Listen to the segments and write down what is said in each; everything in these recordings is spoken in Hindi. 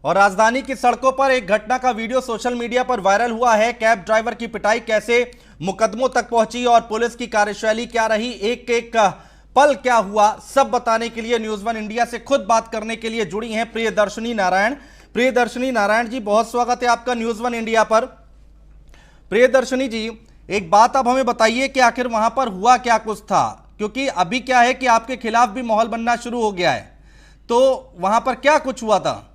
और राजधानी की सड़कों पर एक घटना का वीडियो सोशल मीडिया पर वायरल हुआ है। कैब ड्राइवर की पिटाई कैसे मुकदमों तक पहुंची और पुलिस की कार्यशैली क्या रही, एक एक पल क्या हुआ, सब बताने के लिए न्यूज वन इंडिया से खुद बात करने के लिए जुड़ी हैं प्रियदर्शनी नारायण। प्रियदर्शनी नारायण जी, बहुत स्वागत है आपका न्यूज वन इंडिया पर। प्रियदर्शनी जी, एक बात आप हमें बताइए कि आखिर वहां पर हुआ क्या कुछ था, क्योंकि अभी क्या है कि आपके खिलाफ भी माहौल बनना शुरू हो गया है, तो वहां पर क्या कुछ हुआ था?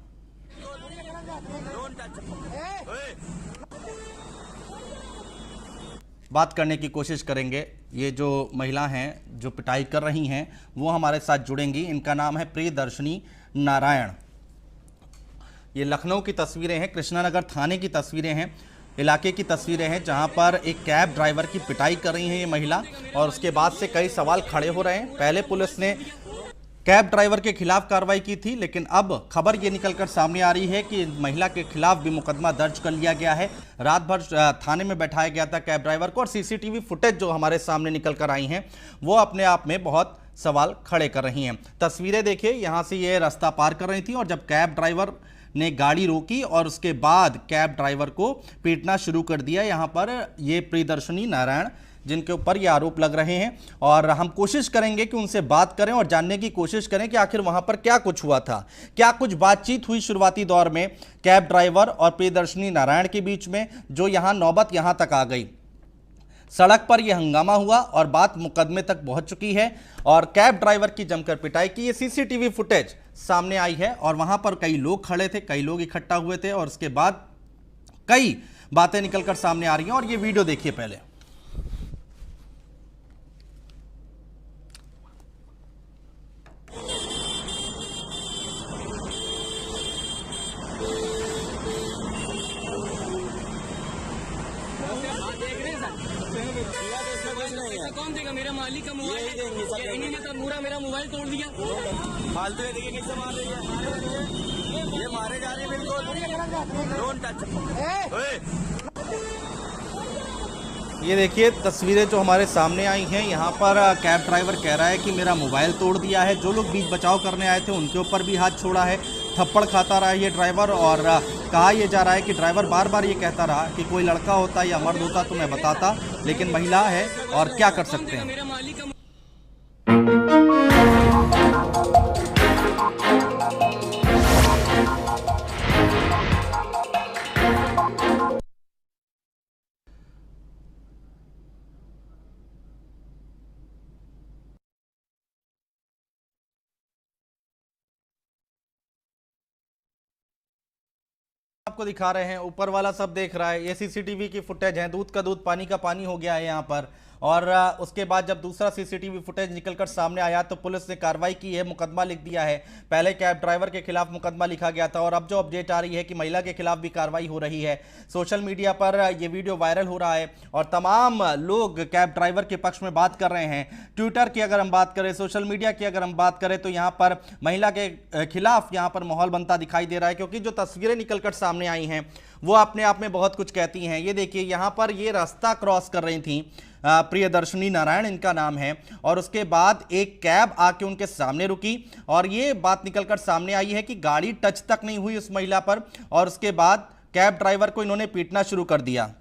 बात करने की कोशिश करेंगे। ये जो महिला हैं जो पिटाई कर रही हैं वो हमारे साथ जुड़ेंगी। इनका नाम है प्रियदर्शनी नारायण। ये लखनऊ की तस्वीरें हैं, कृष्णानगर थाने की तस्वीरें हैं, इलाके की तस्वीरें हैं जहां पर एक कैब ड्राइवर की पिटाई कर रही है ये महिला। और उसके बाद से कई सवाल खड़े हो रहे हैं। पहले पुलिस ने कैब ड्राइवर के खिलाफ कार्रवाई की थी, लेकिन अब खबर ये निकलकर सामने आ रही है कि महिला के खिलाफ भी मुकदमा दर्ज कर लिया गया है। रात भर थाने में बैठाया गया था कैब ड्राइवर को, और सीसीटीवी फुटेज जो हमारे सामने निकल कर आई हैं वो अपने आप में बहुत सवाल खड़े कर रही हैं। तस्वीरें देखिए, यहाँ से ये रास्ता पार कर रही थी और जब कैब ड्राइवर ने गाड़ी रोकी और उसके बाद कैब ड्राइवर को पीटना शुरू कर दिया। यहाँ पर ये प्रियदर्शनी नारायण जिनके ऊपर ये आरोप लग रहे हैं, और हम कोशिश करेंगे कि उनसे बात करें और जानने की कोशिश करें कि आखिर वहां पर क्या कुछ हुआ था, क्या कुछ बातचीत हुई शुरुआती दौर में कैब ड्राइवर और प्रियदर्शनी नारायण के बीच में, जो यहां नौबत यहां तक आ गई। सड़क पर यह हंगामा हुआ और बात मुकदमे तक पहुंच चुकी है और कैब ड्राइवर की जमकर पिटाई की ये सीसीटीवी फुटेज सामने आई है। और वहां पर कई लोग खड़े थे, कई लोग इकट्ठा हुए थे और उसके बाद कई बातें निकलकर सामने आ रही हैं। और ये वीडियो देखिए पहले। कौन देगा? मेरा मालिक का मोबाइल इन्हीं ने तो पूरा मेरा मोबाइल तोड़ दिया। फालतू है, देखिए कैसे मार रही है, ये मारे जा रहे हैं बिल्कुल। Don't touch. ये देखिए तस्वीरें जो हमारे सामने आई हैं, यहाँ पर कैब ड्राइवर कह रहा है कि मेरा मोबाइल तोड़ दिया है। जो लोग बीच बचाव करने आए थे उनके ऊपर भी हाथ छोड़ा है, थप्पड़ खाता रहा ये ड्राइवर। और कहा यह जा रहा है कि ड्राइवर बार बार ये कहता रहा कि कोई लड़का होता या मर्द होता तो मैं बताता, लेकिन महिला है और क्या कर सकते हैं। आपको दिखा रहे हैं, ऊपर वाला सब देख रहा है, ये सीसीटीवी की फुटेज है। दूध का दूध पानी का पानी हो गया है यहाँ पर। और उसके बाद जब दूसरा सीसीटीवी फुटेज निकलकर सामने आया तो पुलिस ने कार्रवाई की है, मुकदमा लिख दिया है। पहले कैब ड्राइवर के खिलाफ मुकदमा लिखा गया था और अब जो अपडेट आ रही है कि महिला के खिलाफ भी कार्रवाई हो रही है। सोशल मीडिया पर यह वीडियो वायरल हो रहा है और तमाम लोग कैब ड्राइवर के पक्ष में बात कर रहे हैं। ट्विटर की अगर हम बात करें, सोशल मीडिया की अगर हम बात करें, तो यहाँ पर महिला के खिलाफ यहाँ पर माहौल बनता दिखाई दे रहा है, क्योंकि जो तस्वीरें निकलकर सामने आई हैं वो अपने आप में बहुत कुछ कहती हैं। ये देखिए, यहाँ पर ये रास्ता क्रॉस कर रही थी प्रियदर्शनी नारायण इनका नाम है, और उसके बाद एक कैब आके उनके सामने रुकी और ये बात निकलकर सामने आई है कि गाड़ी टच तक नहीं हुई उस महिला पर, और उसके बाद कैब ड्राइवर को इन्होंने पीटना शुरू कर दिया।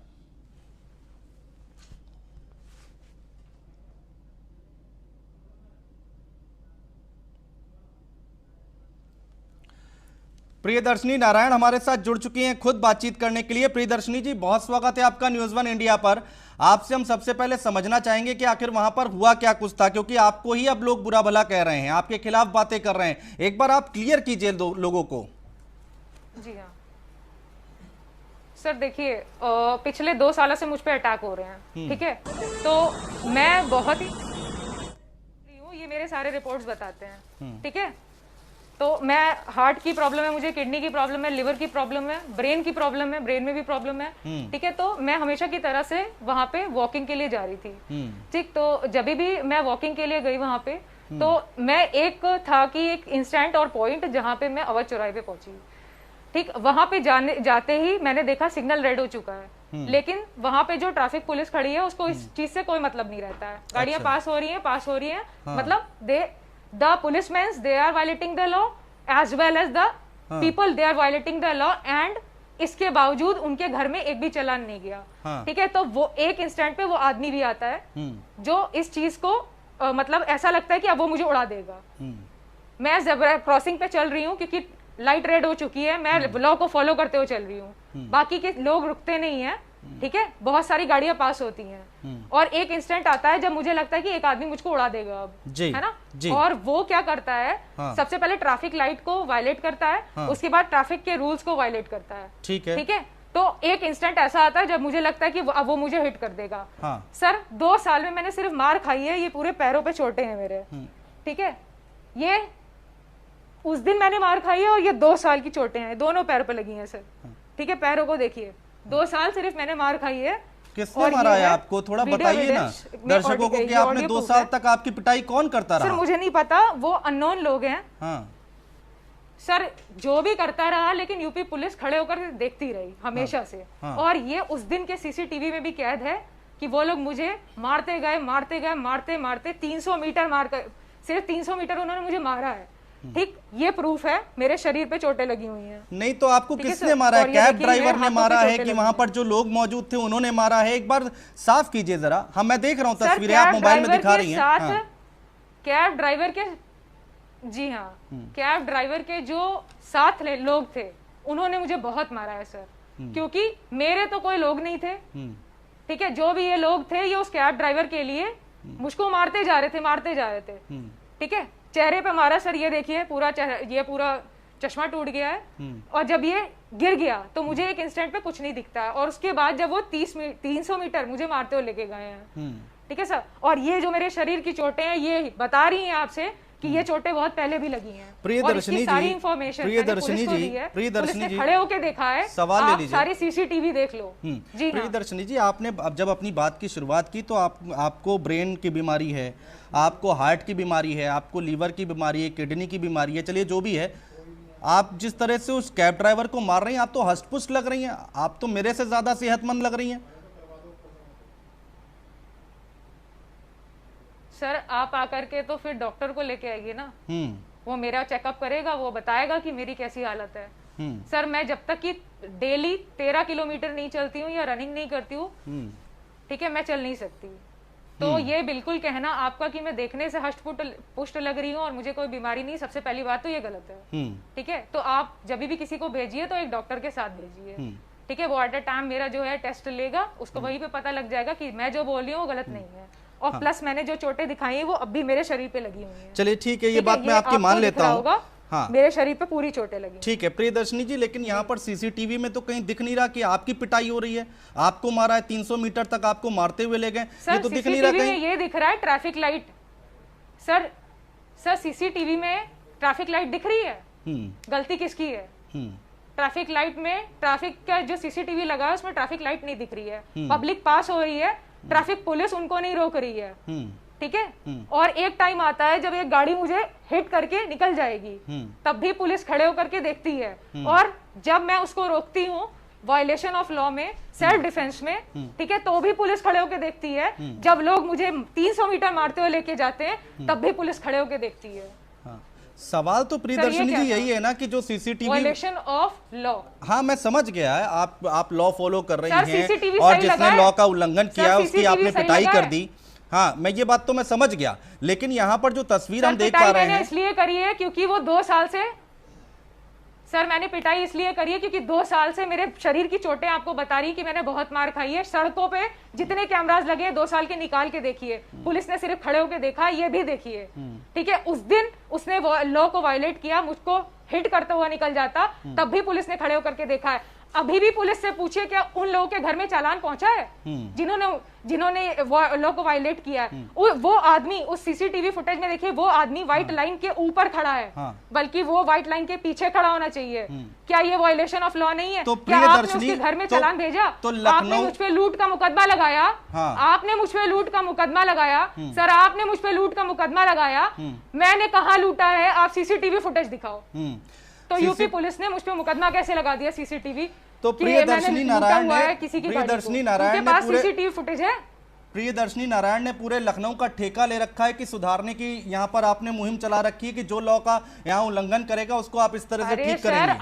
प्रियदर्शनी नारायण हमारे साथ जुड़ चुकी हैं खुद बातचीत करने के लिए। प्रियदर्शनी जी, बहुत स्वागत है आपका न्यूज वन इंडिया पर। आपसे हम सबसे पहले समझना चाहेंगे कि आखिर वहां पर हुआ क्या कुछ था, क्योंकि आपको ही अब लोग बुरा भला कह रहे हैं, आपके खिलाफ बातें कर रहे हैं। एक बार आप क्लियर कीजिए लोगों को। जी हाँ सर, देखिए पिछले 2 सालों से मुझ पे अटैक हो रहे हैं, ठीक है। तो मैं बहुत ही ये मेरे सारे रिपोर्ट्स बताते हैं, ठीक है। तो मैं हार्ट की प्रॉब्लम है, मुझे किडनी की प्रॉब्लम है, लिवर की प्रॉब्लम है, ब्रेन की प्रॉब्लम है, ब्रेन में भी प्रॉब्लम है, ठीक है। तो मैं हमेशा की तरह से वहां पे वॉकिंग के लिए जा रही थी, ठीक। तो जब भी मैं वॉकिंग के लिए गई वहां पे, तो मैं एक था कि एक इंस्टेंट और पॉइंट जहां पे मैं अवध चौराहे पे पहुंची, ठीक। वहां पे जाते ही मैंने देखा सिग्नल रेड हो चुका है, लेकिन वहां पे जो ट्रैफिक पुलिस खड़ी है उसको इस चीज से कोई मतलब नहीं रहता है। गाड़ियां पास हो रही हैं, मतलब the policeman they are violating the law as well as the people they are violating the law and इसके बावजूद उनके घर में एक भी चालान नहीं गया। ठीक है, तो वो एक इंस्टेंट पे वो आदमी भी आता है जो इस चीज को मतलब ऐसा लगता है कि अब वो मुझे उड़ा देगा। मैं ज़ेब्रा क्रॉसिंग पे चल रही हूँ क्योंकि लाइट रेड हो चुकी है, मैं लॉ को फॉलो करते हुए चल रही हूँ, बाकी के लोग रुकते नहीं है। ठीक है, बहुत सारी गाड़ियां पास होती हैं और एक इंस्टेंट आता है जब मुझे लगता है कि एक आदमी मुझको उड़ा देगा अब, है ना जी। और वो क्या करता है, सबसे पहले ट्रैफिक लाइट को वायलेट करता है, उसके बाद ट्रैफिक के रूल्स को वायलेट करता है। ठीक है, तो एक इंस्टेंट ऐसा आता है जब मुझे लगता है कि अब वो मुझे हिट कर देगा। सर 2 साल में मैंने सिर्फ मार खाई है, ये पूरे पैरों पे चोटें हैं मेरे। ठीक है, ये उस दिन मैंने मार खाई है और ये 2 साल की चोटें हैं, दोनों पैरों पे लगी हैं सर। ठीक है, पैरों को देखिए, 2 साल सिर्फ मैंने मार खाई है। किसने मारा है आपको, थोड़ा बताइए ना दर्शकों को कि आपने 2 साल तक आपकी पिटाई कौन करता रहा? सर मुझे नहीं पता, वो अननोन लोग हैं। सर जो भी करता रहा, लेकिन यूपी पुलिस खड़े होकर देखती रही हमेशा से। और ये उस दिन के सीसीटीवी में भी कैद है कि वो लोग मुझे मारते गए मारते 300 मीटर मारकर, सिर्फ 300 मीटर उन्होंने मुझे मारा है। ठीक, ये प्रूफ है, मेरे शरीर पे चोटें लगी हुई हैं। नहीं तो आपको किसने मारा है? कैब ड्राइवर ने मारा है कि वहां पर जो लोग मौजूद थे उन्होंने मारा है? एक बार साफ कीजिए जरा। हम मैं देख रहा हूं तस्वीरें, आप मोबाइल में दिखा रही हैं। कैब ड्राइवर के, जी हाँ, कैब ड्राइवर के जो साथ लोग थे उन्होंने मुझे बहुत मारा है सर, क्योंकि मेरे तो कोई लोग नहीं थे। ठीक है, जो भी ये लोग थे ये उस कैब ड्राइवर के लिए मुझको मारते जा रहे थे। ठीक है, चेहरे पे मारा सर, ये देखिए पूरा ये पूरा चश्मा टूट गया है। और जब ये गिर गया तो मुझे एक इंस्टेंट पे कुछ नहीं दिखता है, और उसके बाद जब वो 300 मीटर मुझे मारते हुए लेके गए हैं। ठीक है सर, और ये जो मेरे शरीर की चोटें हैं ये बता रही हैं आपसे कि ये चोटें बहुत पहले भी लगी हैं। प्रियदर्शनी जी, सारी इंफॉर्मेशन प्रियदर्शनी जी खड़े होके देखा है, सवाल ले लीजिए, सारी सीसीटीवी देख लो। जी प्रियदर्शनी जी, आपने जब अपनी बात की शुरुआत की तो आपको ब्रेन की बीमारी है, आपको हार्ट की बीमारी है, आपको लीवर की बीमारी है, किडनी की बीमारी है, चलिए जो भी है, आप जिस तरह से उस कैब ड्राइवर को मार रही हैं, आप तो हष्ट-पुष्ट लग रही हैं, आप तो मेरे से ज्यादा सेहतमंद लग रही हैं। सर आप आकर के तो फिर डॉक्टर को लेके आएगी ना, वो मेरा चेकअप करेगा, वो बताएगा कि मेरी कैसी हालत है। सर मैं जब तक कि डेली 13 किलोमीटर नहीं चलती हूँ या रनिंग नहीं करती हूँ, ठीक है, मैं चल नहीं सकती। तो ये बिल्कुल कहना आपका कि मैं देखने से हष्ट पुष्ट लग रही हूँ और मुझे कोई बीमारी नहीं, सबसे पहली बात तो ये गलत है। ठीक है, तो आप जब भी किसी को भेजिए तो एक डॉक्टर के साथ भेजिए। ठीक है, वो एट अ टाइम मेरा जो है टेस्ट लेगा, उसको वहीं पे पता लग जाएगा कि मैं जो बोल रही हूँ वो गलत नहीं है। और प्लस मैंने जो चोटें दिखाई है वो अब भी मेरे शरीर पे लगी हुई हैं। चलिए ठीक है, ये बात मैं आपकी मान लेता हूँ। हाँ, मेरे शरीर पे पूरी चोटें लगी। ठीक है प्रियदर्शनी जी, लेकिन यहाँ पर सीसीटीवी में तो कहीं दिख नहीं रहा कि आपकी पिटाई हो रही है, आपको मारा है, 300 मीटर तक आपको मारते हुए ले गए, ये तो दिख नहीं रहा कहीं। ये दिख रहा है ट्रैफिक लाइट। सर सीसीटीवी में ट्रैफिक लाइट दिख रही है, गलती किसकी है? ट्रैफिक लाइट में, ट्रैफिक का जो सीसीटीवी लगा है उसमें ट्रैफिक लाइट नहीं दिख रही है, पब्लिक पास हो रही है, ट्रैफिक पुलिस उनको नहीं रोक रही है। ठीक है, और एक टाइम आता है जब एक गाड़ी मुझे हिट करके निकल जाएगी, तब भी पुलिस खड़े होकर के देखती है। और जब मैं उसको रोकती हूँ वायलेशन ऑफ लॉ में, सेल्फ डिफेंस में, ठीक है, तो भी पुलिस खड़े होकर देखती है। जब लोग मुझे 300 मीटर मारते हुए लेके जाते हैं तब भी पुलिस खड़े होकर देखती है। सवाल तो प्रियदर्शनी जी यही है ना कि जो सीसीटीवी वायलेशन ऑफ लॉ, हाँ मैं समझ गया है, आप लॉ फॉलो कर रही हैं और जिसने लॉ का उल्लंघन किया उसकी आपने पिटाई कर दी। हाँ मैं ये बात तो मैं समझ गया, लेकिन यहाँ पर जो तस्वीर हम देख पा रहे हैं, इसलिए करी है क्योंकि वो 2 साल से, सर मैंने पिटाई इसलिए करी है क्योंकि 2 साल से मेरे शरीर की चोटें आपको बता रही कि मैंने बहुत मार खाई है। सड़कों पे जितने कैमरास लगे 2 साल के निकाल के देखिए, पुलिस ने सिर्फ खड़े होकर देखा, ये भी देखिए। ठीक है, उस दिन उसने लॉ को वायलेट किया, मुझको हिट करता हुआ निकल जाता, तब भी पुलिस ने खड़े होकर के देखा है। अभी भी पुलिस से पूछिए क्या उन लोगों के घर में चालान पहुंचा है जिन्होंने लॉ को वायलेट किया है। वो आदमी उस सीसीटीवी फुटेज में देखिए, वो आदमी व्हाइट लाइन के ऊपर खड़ा है, बल्कि वो व्हाइट लाइन के पीछे खड़ा होना चाहिए। क्या ये वायलेशन ऑफ लॉ नहीं है? तो क्या आपने उसके घर में चालान भेजा? आपने मुझ पे लूट का मुकदमा लगाया, आपने मुझ पे लूट का मुकदमा लगाया। सर आपने मुझ पे लूट का मुकदमा लगाया, मैंने कहाँ लूटा है? आप सीसीटीवी फुटेज दिखाओ। तो यूपी पुलिस ने मुझ पे मुकदमा कैसे लगा दिया सीसीटीवी? तो प्रियदर्शनी नारायण ने, सीसीटीवी फुटेज है? प्रियदर्शनी नारायण ने पूरे लखनऊ का ठेका ले रखा है कि सुधारने की यहाँ पर आपने मुहिम चला रखी है कि जो लॉ का यहाँ उल्लंघन करेगा उसको आप इस तरह से ठीक करेंगे।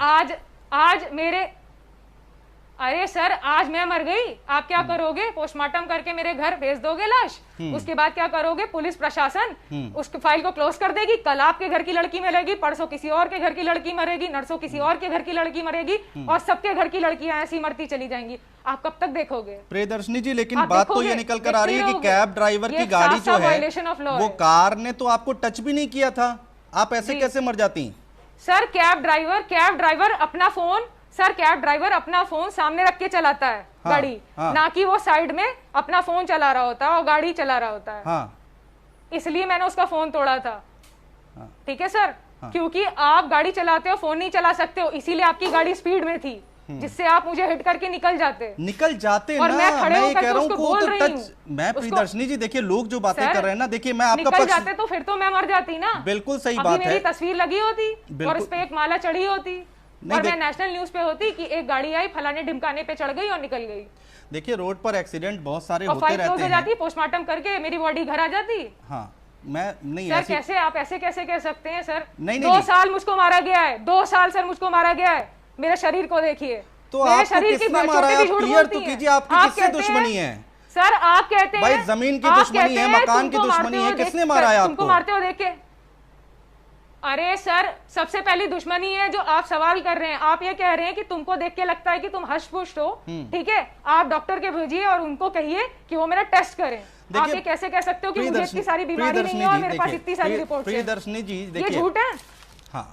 अरे सर आज मैं मर गई, आप क्या करोगे? पोस्टमार्टम करके मेरे घर भेज दोगे लाश, उसके बाद क्या करोगे? पुलिस प्रशासन उस फाइल को क्लोज कर देगी। कल आपके घर की लड़की मरेगी, परसों किसी और के घर की लड़की मरेगी, नरसों किसी और के घर की लड़की मरेगी, और सबके घर की लड़कियां ऐसी मरती चली जाएंगी। आप कब तक देखोगे? प्रियदर्शनी जी, लेकिन बात तो ये निकल कर आ रही है कि कैब ड्राइवर की गाड़ी जो है वो कार ने तो आपको टच भी नहीं किया था, आप ऐसे कैसे मर जाती? सर कैब ड्राइवर अपना फोन कैब ड्राइवर अपना फोन सामने रख के चलाता है गाड़ी, ना कि वो साइड में अपना फोन चला रहा होता है और गाड़ी चला रहा होता है। इसलिए मैंने उसका फोन तोड़ा था। ठीक है सर, क्योंकि आप गाड़ी चलाते हो, फोन नहीं चला सकते हो, इसीलिए आपकी गाड़ी स्पीड में थी, जिससे आप मुझे हिट करके निकल जाते और ना। मैं ये कह रहा हूँ बोल रही हूँ। मैं प्रियदर्शनी जी देखिए, लोग जो बातें कर रहे हैं ना, देखिए मैं आपका निकल जाते तो फिर तो मैं मर जाती ना। बिल्कुल सही बात है। मेरी तस्वीर लगी होती और उस पे एक माला चढ़ी होती और मैं नेशनल न्यूज पे होती कि एक गाड़ी आई फलाने ढिमकाने पे चढ़ गई और निकल गई। देखिए रोड पर एक्सीडेंट बहुत सारे होते रहते हैं। जाती, पोस्टमार्टम करके मेरी बॉडी घर आ जाती। हाँ, मैं नहीं सर कैसे आप ऐसे कैसे कह सकते हैं सर? नहीं, 2 साल मुझको मारा गया है, 2 साल सर मुझको मारा गया है। मेरे शरीर को देखिए, तो मेरे शरीर की चोटें भी झूठ बोलती हैं। कीजिए, आपकी किससे दुश्मनी है? सर आप कहते हैं भाई जमीन की दुश्मनी है, मकान की दुश्मनी है, किसने मारा है आपको? तुमको मारते हो देख के। अरे सर सबसे पहली दुश्मनी है जो आप सवाल कर रहे हैं। आप ये कह रहे हैं कि तुमको देख के लगता है कि तुम हष्ट-पुष्ट हो, ठीक है, आप डॉक्टर के भेजिए और उनको कहिए कि वो मेरा टेस्ट करें। आप ये कैसे कह सकते हो कि मुझे इतनी सारी बीमारी नहीं है और मेरे पास इतनी सारी रिपोर्ट्स हैं? प्रियदर्शनी जी देखिए, ये झूठ है। हाँ,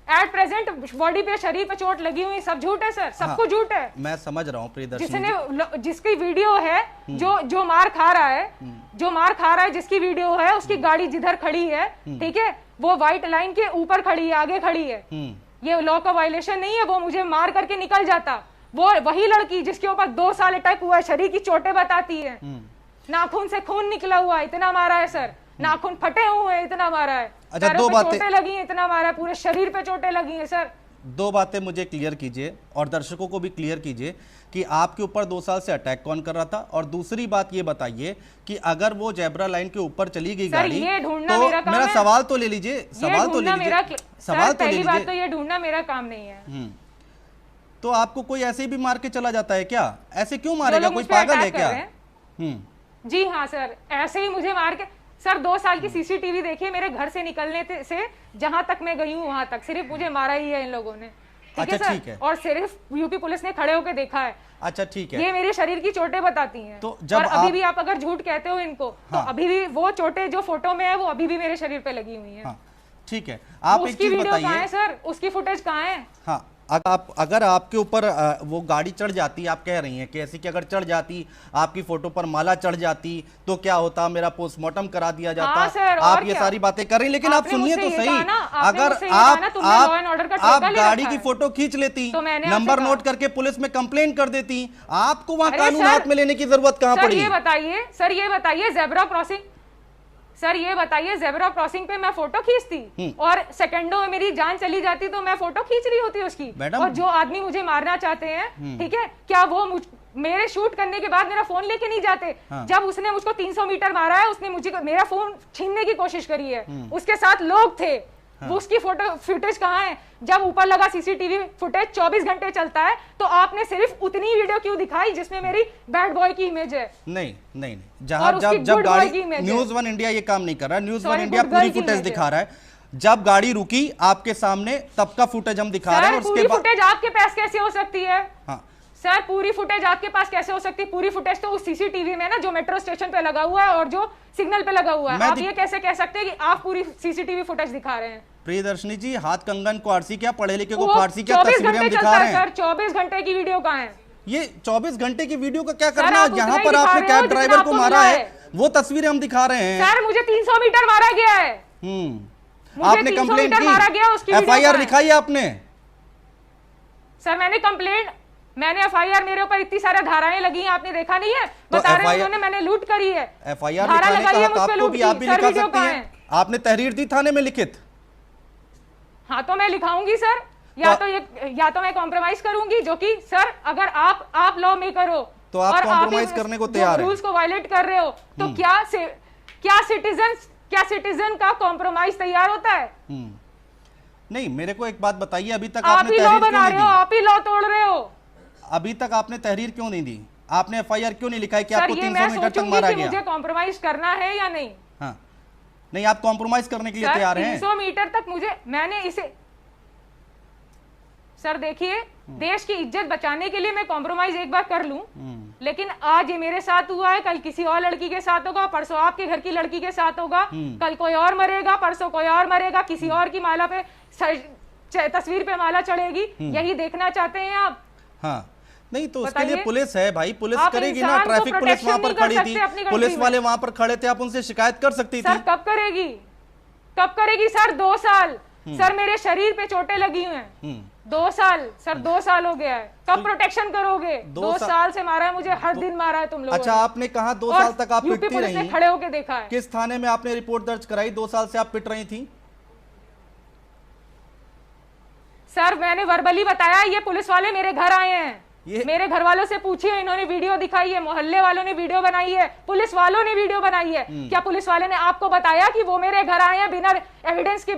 एट प्रेजेंट बॉडी पे, शरीर पे चोट लगी हुई, सब झूठ है सर, सब कुछ झूठ है। मैं समझ रहा हूँ प्रियदर्शनी, जिसकी वीडियो है, जो मार खा रहा है, जिसकी वीडियो है, उसकी गाड़ी जिधर खड़ी है, ठीक है, वो व्हाइट लाइन के ऊपर खड़ी है, आगे खड़ी है। ये लॉ का वायलेशन नहीं है, वो मुझे मार करके निकल जाता। वो वही लड़की जिसके ऊपर 2 साल अटैक हुआ है, शरीर की चोटें बताती है, नाखून से खून निकला हुआ है, इतना मारा है सर, नाखून फटे हुए हैं, इतना मारा है। अच्छा, 2 बातें चोटें लगी हैं, इतना मारा है, पूरे शरीर पे चोटें लगी हैं सर। 2 बातें मुझे क्लियर कीजिए और दर्शकों को भी क्लियर कीजिए कि आपके ऊपर 2 साल से अटैक कौन कर रहा था, और दूसरी बात ये बताइए कि अगर वो जेब्रा लाइन के ऊपर चली गई गाड़ी, तो मेरा सवाल तो ले लीजिए, सवाल तो ले लीजिए। तो ये ढूंढना मेरा काम नहीं है। तो आपको कोई ऐसे ही भी मार के चला जाता है क्या? ऐसे क्यों मारेगा, कोई पागल है क्या? जी हाँ सर, ऐसे ही मुझे मार के। सर 2 साल की सीसीटीवी देखिए, मेरे घर से निकलने से जहां तक मैं गई हूँ वहां तक सिर्फ मुझे मारा ही है इन लोगों ने। अच्छा ठीक है, और सिर्फ यूपी पुलिस ने खड़े होकर देखा है। अच्छा ठीक है, ये मेरे शरीर की चोटें बताती हैं। तो जब और अभी भी आप अगर झूठ कहते हो इनको, तो अभी भी वो चोटें जो फोटो में है वो अभी भी मेरे शरीर पे लगी हुई हैं। ठीक है, आप एक चीज बताइए, वीडियो कहाँ है सर, उसकी फुटेज कहाँ है? हाँ, अगर आपके ऊपर वो गाड़ी चढ़ जाती, आप कह रही हैं कि ऐसी कि अगर चढ़ जाती, आपकी फोटो पर माला चढ़ जाती, तो क्या होता? मेरा पोस्टमार्टम करा दिया जाता। आप ये सारी बातें कर रही, लेकिन आप सुनिए तो सही, अगर आप गाड़ी की फोटो खींच लेती, नंबर नोट करके पुलिस में कंप्लेन कर देती, आपको वहां कानून हाथ में लेने की जरूरत कहां पड़ी? सर ये बताइए जेब्रा क्रॉसिंग, सर ये बताइए जेब्रा क्रॉसिंग पे मैं फोटो खींचती और सेकंडों में मेरी जान चली जाती तो मैं फोटो खींच रही होती उसकी। और जो आदमी मुझे मारना चाहते हैं, ठीक है, क्या वो मेरे शूट करने के बाद मेरा फोन लेके नहीं जाते? जब उसने मुझको 300 मीटर मारा है, उसने मुझे मेरा फोन छीनने की कोशिश करी है, उसके साथ लोग थे, वो उसकी फोटो फुटेज कहाँ है? जब ऊपर लगा सीसीटीवी फुटेज 24 घंटे चलता है, तो आपने सिर्फ उतनी वीडियो क्यों दिखाई जिसमें मेरी बैड बॉय की इमेज है? नहीं, जब गाड़ी, न्यूज़ 1 इंडिया ये काम नहीं कर रहा है, न्यूज़ 1 इंडिया पूरी फुटेज दिखा रहा है। जब गाड़ी रुकी आपके सामने, तब का फुटेज हम दिखा रहे हैं। उसके बाद फुटेज आपके पास कैसे हो सकती है? हाँ सर, पूरी फुटेज आपके पास कैसे हो सकती है? पूरी फुटेज तो उस सीसीटीवी में ना, जो मेट्रो स्टेशन पे लगा हुआ है और जो सिग्नल पे लगा हुआ है। आप ये कैसे कह सकते हैं कि आप पूरी सीसीटीवी फुटेज दिखा रहे हैं? प्रियदर्शनी जी, हाथ कंगन को आरसी क्या, पढ़े लिखे को फारसी क्या, तस्वीरें हम दिखा रहे हैं। सर 24 घंटे की वीडियो कहाँ है? ये 24 घंटे की वीडियो का क्या करना है? यहाँ पर आपने कैब ड्राइवर को मारा है, वो तस्वीरें हम दिखा रहे हैं। सर मुझे 300 मीटर मारा गया है। आपने कंप्लेंट की, एफआईआर लिखाई आपने? सर मैंने एफआईआर, मेरे ऊपर इतनी सारी धाराएं लगी हैं, आपने देखा नहीं है? बता रहे हैं उन्होंने, मैंने लूट करी है। एफआईआर लिखाने का हक आपको भी, आप भी लिखा सकती हैं। आपने तहरीर दी थाने में लिखित? हाँ तो मैं लिखाऊंगी सर, या तो मैं कॉम्प्रोमाइज करूंगी, जो कि सर अगर आप लॉ मेकर हो, तो आप कॉम्प्रोमाइज करने को तैयार हैं। रूल्स को वायलेट कर रहे हो तो क्या सिटीजन का कॉम्प्रोमाइज तैयार होता है? नहीं, मेरे को एक बात बताइए, अभी तक आप आपने ही लॉ तहरीर क्यों बना नहीं रहे हो, दी? आप ही लॉ तोड़ रहे हो। अभी तक आपने तहरीर क्यों नहीं दी? आपने एफआईआर क्यों नहीं लिखा है कि सर आपको ये 300 मैं मीटर तक सोचूंगी मारा कि गया? मुझे कॉम्प्रोमाइज करना है या नहीं। हाँ, नहीं, आप कॉम्प्रोमाइज करने के लिए सर तैयार हैं? 300 मीटर तक मैंने इसे सर देखिए, देश की इज्जत बचाने के लिए मैं कॉम्प्रोमाइज एक बार कर लूं, लेकिन आज ये मेरे साथ हुआ है, कल किसी और लड़की के साथ होगा, परसों आपके घर की लड़की के साथ होगा, कल कोई और मरेगा, परसों कोई और मरेगा, किसी और की माला पे तस्वीर पे माला चढ़ेगी। यही देखना चाहते हैं आप? हाँ, नहीं तो उसके लिए बताइए। पुलिस है भाई, पुलिस आप करेगी ना। इंसान को ट्रैफिक पुलिस वहां पर protection नहीं खड़ी कर थी, सकते अपनी कंट्री पुलिस में। वाले वहां पर खड़े थे, आप उनसे शिकायत कर सकती थी। सर कब करेगी, कब करेगी सर? 2 साल सर मेरे शरीर पे चोटें लगी हुई हैं। 2 साल सर, 2 साल हो गया है, कब प्रोटेक्शन करोगे? 2 साल से मारा है मुझे, हर दिन मारा है तुम लोगों अच्छा, ने। आपने कहा 2 और साल तक आप यूपी पिटती पुलिस ने रही, खड़े होके देखा है। किस थाने में आपने रिपोर्ट दर्ज कराई? 2 साल से आप पिट रही थी। सर मैंने वर्बली बताया, ये पुलिस वाले मेरे घर आए हैं, ये- मेरे घर वालों से पूछिए, इन्होंने वीडियो दिखाई है, मोहल्ले वालों ने वीडियो बनाई है, पुलिस वालों ने वीडियो बनाई है। क्या पुलिस वाले ने आपको बताया कि वो मेरे घर आए हैं बिना एविडेंस के,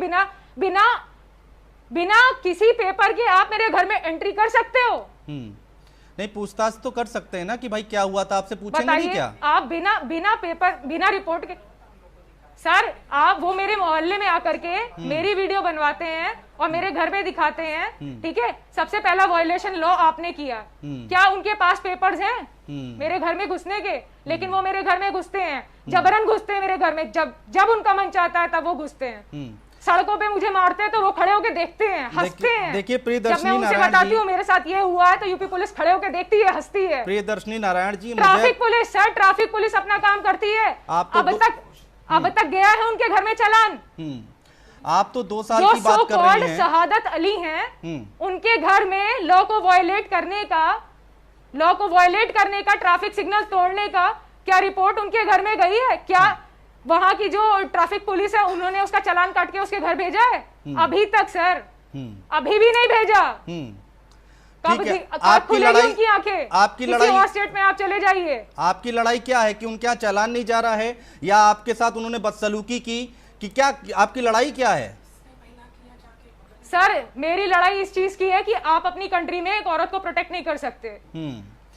बिना किसी पेपर के आप मेरे घर में एंट्री कर सकते हो? नहीं, पूछताछ तो कर सकते हैं ना कि भाई क्या हुआ था, आपसे पूछेंगे नहीं बताइए, क्या? आप बिना पेपर, बिना रिपोर्ट के सर, आप वो मेरे मोहल्ले में आकर के मेरी वीडियो बनवाते हैं और मेरे घर में दिखाते हैं, ठीक है? सबसे पहला वायलेशन लॉ आपने किया। क्या उनके पास पेपर्स हैं मेरे घर में घुसने के? लेकिन वो मेरे घर में घुसते हैं, जबरन घुसते हैं मेरे घर में, जब उनका मन चाहता है तब वो घुसते हैं। सड़कों पे मुझे मारते हैं तो वो खड़े होके देखते हैं, हंसते हैं। देखिए जब प्रियदर्शनी मैं उनसे नारायण बताती जी, हूँ मेरे साथ ये हुआ है तो यूपी पुलिस खड़े होके देखती है, हंसती है। प्रियदर्शनी नारायण जी, मुझे traffic police sir, traffic police अपना काम करती है। आप तो अब तक गया है उनके घर में चालान। आप तो 2 साल जो की बात सो कर रही कॉल्ड हैं। शहादत अली हैं, उनके घर में लॉ को वायलेट करने का, ट्रैफिक सिग्नल तोड़ने का क्या रिपोर्ट उनके घर में गई है? क्या वहां की जो ट्रैफिक पुलिस है उन्होंने उसका चालान काट के उसके घर भेजा है? अभी तक सर, अभी भी नहीं भेजा। कब ठीक है, कब खुलेगी उनकी आंखें? आपकी किसी लड़ाई, और स्टेट में आप चले जाइए। आपकी लड़ाई क्या है कि उनके यहाँ चालान नहीं जा रहा है, या आपके साथ उन्होंने बदसलूकी की, कि क्या आपकी लड़ाई क्या है? सर मेरी लड़ाई इस चीज की है कि आप अपनी कंट्री में एक औरत को प्रोटेक्ट नहीं कर सकते।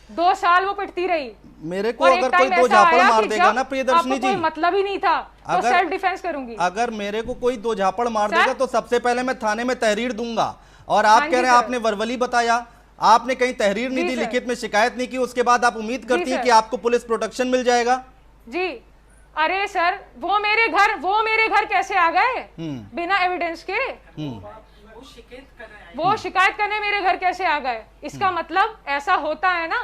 2 साल वो पिटती रही। मेरे को और एक अगर कोई टाइम 2 ऐसा झापड़ आया मार कि देगा जब ना प्रियदर्शनी आपको कोई जी, मतलब ही नहीं था, तो अगर- सेल्फ डिफेंस करूंगी। अगर मेरे को कोई 2 झापड़ मार सर? देगा तो सबसे पहले मैं थाने में तहरीर दूंगा। और आप हाँ कह जी रहे हैं सर। आपने वर्बली बताया, आपने कहीं तहरीर नहीं जी दी, सर। लिखित में शिकायत नहीं की, उसके बाद आप उम्मीद करती है सर। कि आपको पुलिस प्रोटेक्शन मिल जाएगा? जी अरे सर, वो मेरे घर कैसे आ गए बिना एविडेंस के? वो शिकायत करने मेरे घर कैसे आ गए? इसका मतलब ऐसा होता है ना,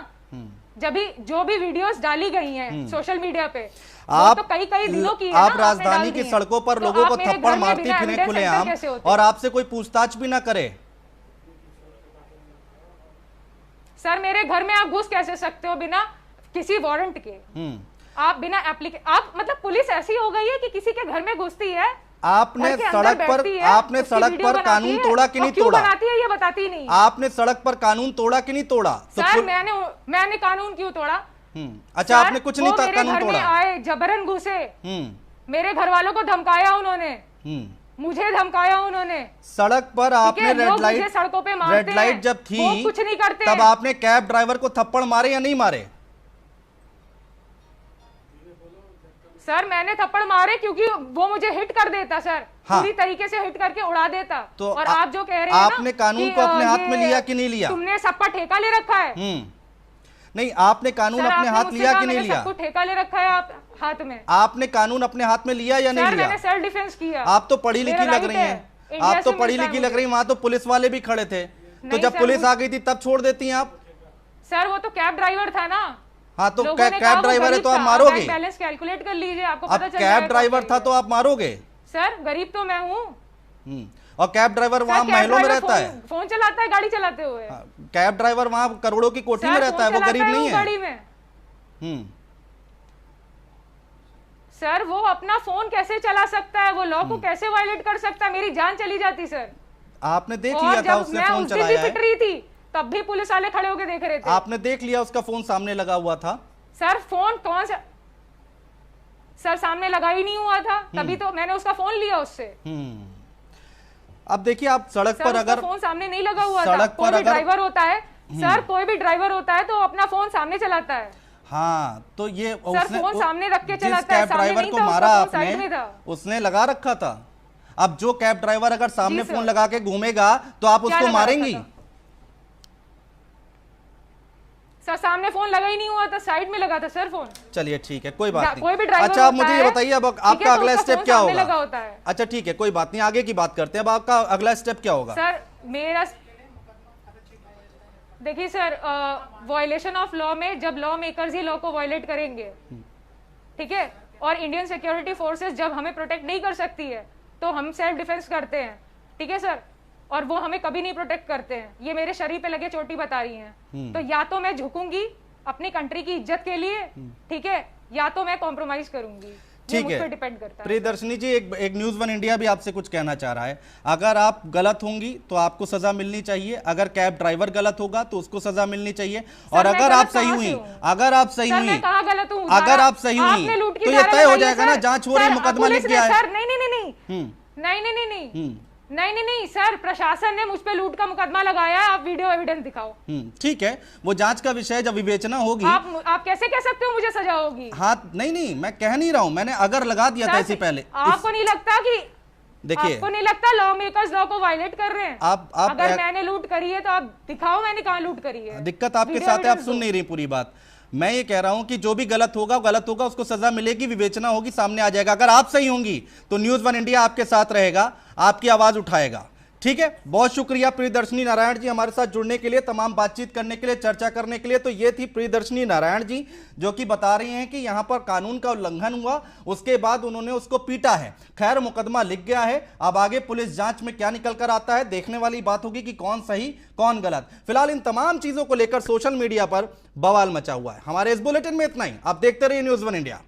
जब भी जो भी वीडियोस डाली गई हैं सोशल मीडिया पे, वो तो कई दिनों की है ना, आप आपने राजधानी डाल की दी है। सड़कों पर तो लोगों आप को मेरे थप्पड़ घर में मारती बिना फिरें evidence खुलेआम, enter कैसे होते? और आपसे कोई पूछताछ भी ना करे। सर मेरे घर में आप घुस कैसे सकते हो बिना किसी वारंट के? आप बिना आप मतलब पुलिस ऐसी हो गई है कि किसी के घर में घुसती है, आपने घर के अंदर सड़क पर बैठती है, आपने उसकी सड़क वीडियो पर बनाती कानून है, तोड़ा कि नहीं और क्यों तोड़ा? बनाती है ये बताती नहीं। आपने सड़क पर कानून तोड़ा कि नहीं तोड़ा? तो सर मैंने कानून क्यों तोड़ा? अच्छा, आपने कुछ नहीं कानून मेरे घर में तोड़ा? आए, जबरन घुसे, मेरे घर वालों को धमकाया उन्होंने, मुझे धमकाया उन्होंने। सड़क पर आपने लोग मुझे सड़कों पे मारते रेड लाइट हैं, जब थी वो कुछ नहीं करते तब हैं। आपने कैब ड्राइवर को थप्पड़ मारे या नहीं मारे? सर मैंने थप्पड़ मारे क्योंकि वो मुझे हिट कर देता सर, हाँ। पूरी तरीके से हिट करके उड़ा देता। तो और आप जो कह रहे हैं आपने ना कानून कि, को अपने हाथ ये में लिया कि नहीं लिया? तुमने सबका ठेका ले रखा है। नहीं, आपने कानून सर, अपने आपने हाथ मुझसे लिया कहा कि नहीं मैंने लिया? सबको ठेका ले रखा है आप हाथ में। आपने कानून अपने हाथ में लिया या नहीं सर लिया? मैंने सेल्फ डिफेंस किया। आप तो पढ़ी लिखी मेरा लग right रही है, हैं, इंडिया आप तो से पढ़ी मिलता है लिखी लग मुझे। रही हैं, वहां तो पुलिस वाले भी खड़े थे, तो नहीं जब सर, पुलिस आ गई थी तब छोड़ देती हैं आप? सर वो तो कैब ड्राइवर था ना। हाँ, तो लोगों ने कहा कैब वो ड्राइवर है गरीब तो आप था, मारोगे? बैंक बैलेंस कैलकुलेट कर लीजिए, आपको अब पता चल कैब जाएगा ड्राइवर कब था तो आप मारोगे? सर गरीब तो मैं हूँ। और कैब ड्राइवर वहां कैब महलों में ड्राइवर रहता है? फोन चलाता है गाड़ी चलाते हुए। कैब ड्राइवर वहां करोड़ों की कोठी में सर, रहता है, फोन वो गरीब चलाता नहीं वो है। गाड़ी में। सर वो अपना फोन कैसे चला सकता है? वो लॉ को कैसे वायलेट कर सकता है? मेरी जान चली जाती सर। आपने देख और लिया था जब उसने मैं फोन उस दिन भी चलाया है? पिट रही थी, तब भी पुलिस वाले खड़े होकर देख रहे थे। आपने देख लिया उसका फोन सामने लगा हुआ था? सर फोन कौन सा सर सामने लगा ही नहीं हुआ था, तभी तो मैंने उसका फोन लिया उससे। अब देखिए आप सड़क सर पर उसका अगर फोन सामने नहीं लगा हुआ था। सड़क कोई पर भी अगर ड्राइवर होता है सर, कोई भी ड्राइवर होता है तो अपना फोन सामने चलाता है। हाँ, तो ये सर फोन सामने रख के जिस चलाता है, कैब सामने ड्राइवर नहीं को था, मारा उसका फोन साइड में आपने, था। उसने लगा रखा था। अब जो कैब ड्राइवर अगर सामने जी फोन सर। लगा के घूमेगा तो आप क्या उसको लगा मारेंगी? रखा था? सर सामने फोन लगा ही नहीं हुआ था, साइड में लगा था सर फोन। चलिए ठीक है, कोई बात कोई भी नहीं। ड्राइवर अच्छा, आप होता मुझे ये है, बताइए अब ठीक है, आपका तो अगला उसका स्टेप फोन क्या सामने लगा होगा? होता है। अच्छा ठीक है, कोई बात नहीं, आगे की बात करते हैं। अब आपका अगला स्टेप क्या होगा? सर मेरा देखिए सर, वायलेशन ऑफ लॉ में जब लॉ मेकर्स ही लॉ को वायलेट करेंगे, ठीक है, और इंडियन सिक्योरिटी फोर्सेस जब हमें प्रोटेक्ट नहीं कर सकती है तो हम सेल्फ डिफेंस करते हैं, ठीक है सर, और वो हमें कभी नहीं प्रोटेक्ट करते हैं। ये मेरे शरीर पे लगे चोटी बता रही हैं। तो या तो मैं झुकूंगी अपनी कंट्री की इज्जत के लिए, ठीक है, या तो मैं कॉम्प्रोमाइज करूंगी। ये ठीक मुझ पे है डिपेंड करता है। प्रियदर्शनी जी, एक न्यूज़ वन इंडिया भी आपसे कुछ कहना चाह रहा है। अगर आप गलत होंगी तो आपको सजा मिलनी चाहिए, अगर कैब ड्राइवर गलत होगा तो उसको सजा मिलनी चाहिए, और मैं अगर गलत आप सही कहाँ हुई, से हूँ? अगर आप सही सर हुई, मैं कहाँ गलत हूँ? अगर आप सही हुई आपने लूट की तो ये धारा तय हो लगाई है, जाएगा ना, सर। जांच हो रही, सर, मुकदमा पुलिस लिख ने- गया है। सर नहीं नहीं नहीं नहीं नहीं नहीं नहीं नहीं नहीं नहीं नहीं सर, प्रशासन ने मुझ पे लूट का मुकदमा लगाया है। आप वीडियो एविडेंस दिखाओ। ठीक है, वो जांच का विषय जब विवेचना होगी। आप कैसे कह सकते हो मुझे सजा होगी? हाँ, नहीं, मैं कह नहीं रहा हूं, मैंने अगर लगा दिया था सर, इससे पहले। आपको नहीं लगता कि देखिए, आपको नहीं लगता लॉ मेकर्स लॉ को वायलेट कर रहे हैं? आप अगर मैंने लूट करी है तो आप दिखाओ मैंने कहाँ लूट करी है। दिक्कत आपके वीडियो साथ है, आप एविडेंस सुन दो। नहीं रही पूरी बात। मैं ये कह रहा हूं कि जो भी गलत होगा उसको सजा मिलेगी, विवेचना होगी, सामने आ जाएगा। अगर आप सही होंगी तो न्यूज़ वन इंडिया आपके साथ रहेगा, आपकी आवाज उठाएगा। ठीक है, बहुत शुक्रिया प्रियदर्शनी नारायण जी हमारे साथ जुड़ने के लिए, तमाम बातचीत करने के लिए, चर्चा करने के लिए। तो ये थी प्रियदर्शनी नारायण जी, जो कि बता रही हैं कि यहां पर कानून का उल्लंघन हुआ, उसके बाद उन्होंने उसको पीटा है। खैर, मुकदमा लिख गया है, अब आगे पुलिस जांच में क्या निकल कर आता है देखने वाली बात होगी कि कौन सही कौन गलत। फिलहाल इन तमाम चीजों को लेकर सोशल मीडिया पर बवाल मचा हुआ है। हमारे इस बुलेटिन में इतना ही। आप देखते रहिए न्यूज़ वन इंडिया।